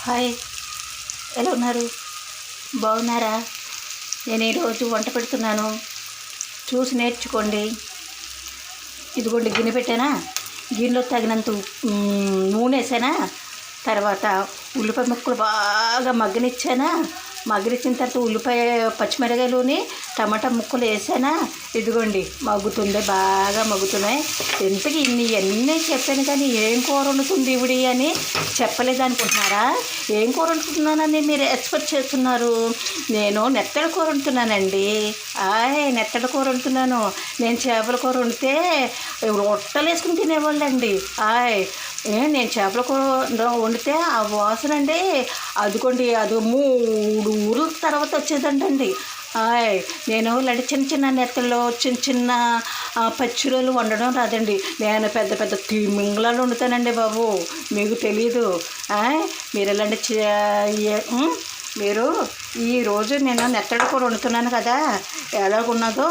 Hi, ఎలా ఉన్నారు? బాగున్నారా? నేను ఈరోజు వంట పెడుతున్నాను, చూసి నేర్చుకోండి. ఇదిగోండి గిన్నె పెట్టానా, గిన్నెలో తగినంత నూనె వేసానా, తర్వాత ఉల్లిపాయ ముక్కలు బాగా మగ్గనిచ్చానా, మగ్గనిచ్చిన తర్వాత ఉల్లిపాయ పచ్చిమిరకాయలుని టమాటా ముక్కలు వేసానా. ఇదిగోండి మగ్గుతుంది, బాగా మగ్గుతున్నాయి. ఎంతకి ఇవన్నీ చెప్పాను కానీ ఏం కూర వండుతుంది ఇవిడి అని చెప్పలేదు అనుకుంటున్నారా? ఏం కూర వండుతున్నానని మీరు ఎక్స్పెక్ట్ చేస్తున్నారు. నేను నెత్తడి కూర వండుతున్నానండి. నెత్తడి కూర వండుతున్నాను. నేను చేపల కూర వండితే రొట్టెలు వేసుకుని తినేవాళ్ళండి. నేను చేపల కూర వండితే ఆ వాసన అండి, అదిగోండి అది 3 ఊర్ల తర్వాత వచ్చేదంటండి. నేను ఇలాంటి చిన్న చిన్న నెత్తల్లో చిన్న చిన్న పచ్చిరొలు వండడం రాదండి. నేను పెద్ద పెద్ద తిమింగలాలు వండుతానండి బాబు, మీకు తెలీదు. మీరు ఇలాంటి మీరు ఈరోజు నేను నెత్తడి కూర వండుతున్నాను కదా, ఎలాగున్నదో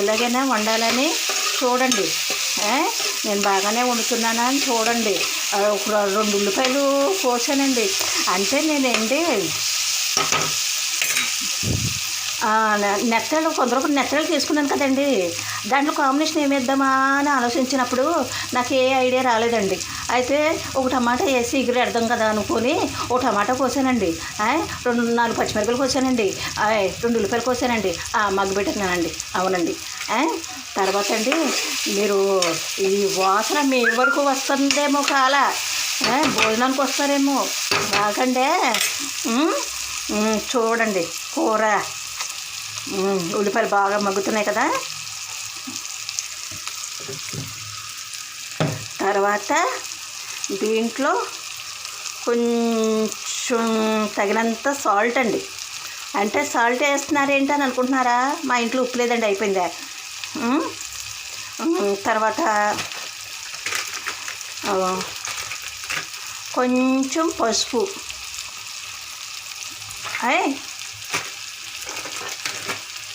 ఎలాగైనా వండాలని చూడండి. నేను బాగానే వండుతున్నానా అని చూడండి. ఒక 2 ఉల్లిపాయలు కోసానండి. అంటే నేనేంటి నెత్తలు కొందరు నెత్తలు తీసుకున్నాను కదండి, దాంట్లో కాంబినేషన్ ఏమేద్దామా అని ఆలోచించినప్పుడు నాకు ఏ ఐడియా రాలేదండి. అయితే ఒక టమాటా వేసి ఎగరేద్దాం కదా అనుకొని ఒక టమాటా కోసానండి. 4 పచ్చిమిరపకాయలు కోసానండి. 2 ఉల్లిపాయలు కోసానండి. మగ్గు పెట్టినానండి. అవునండి. తర్వాత అండి, మీరు ఈ వాసన మీ వరకు వస్తుందేమో కాల, భోజనానికి వస్తారేమో రాకండే. చూడండి కూర ఉల్లిపాయలు బాగా మగ్గుతున్నాయి కదా. తర్వాత దీంట్లో కొంచెం తగినంత సాల్ట్ అండి. అంటే సాల్ట్ వేస్తున్నారేంటి అని అనుకుంటున్నారా? మా ఇంట్లో ఉప్పు లేదండి, అయిపోయిందా. తర్వాత కొంచెం పసుపు,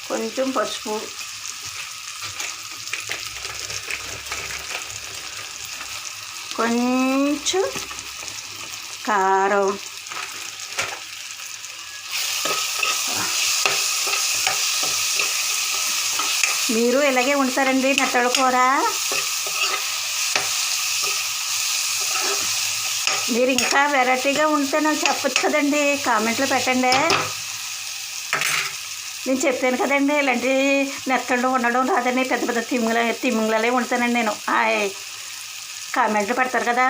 కొంచెం పసుపు, కొంచెం కారం, మీరు ఇలాగే వండుతారండి నెత్తడి కూర? మీరు ఇంకా వెరైటీగా ఉంటే నాకు చెప్పచ్చు కదండి, కామెంట్లో పెట్టండి. నేను చెప్పాను కదండి, ఇలాంటి నెత్తళ్ళు వండడం రాదని, పెద్ద పెద్ద తిమ్మింగలే వండుతానండి నేను. కామెంట్లు పెడతారు కదా.